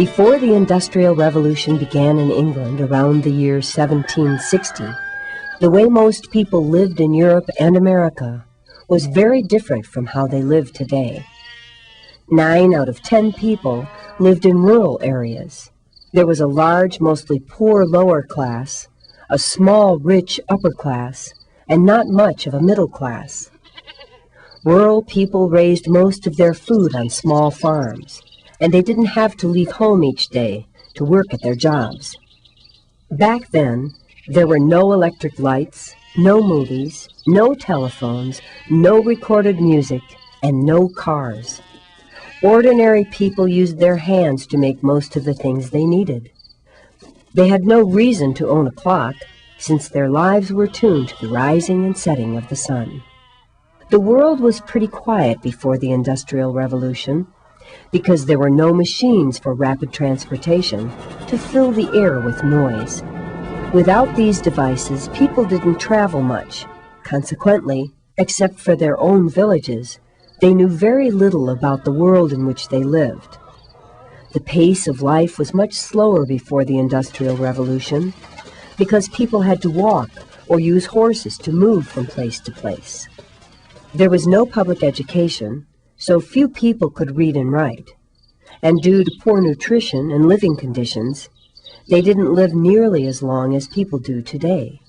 Before the Industrial Revolution began in England around the year 1760, the way most people lived in Europe and America was very different from how they live today. 9 out of 10 people lived in rural areas. There was a large, mostly poor lower class, a small, rich upper class, and not much of a middle class. Rural people raised most of their food on small farms, and they didn't have to leave home each day to work at their jobs. Back then, there were no electric lights, no movies, no telephones, no recorded music, and no cars. Ordinary people used their hands to make most of the things they needed. They had no reason to own a clock, since their lives were tuned to the rising and setting of the sun. The world was pretty quiet before the Industrial Revolution, because there were no machines for rapid transportation to fill the air with noise. Without these devices, people didn't travel much. Consequently, except for their own villages, they knew very little about the world in which they lived. The pace of life was much slower before the Industrial Revolution, because people had to walk or use horses to move from place to place. There was no public education, so few people could read and write, and due to poor nutrition and living conditions, they didn't live nearly as long as people do today.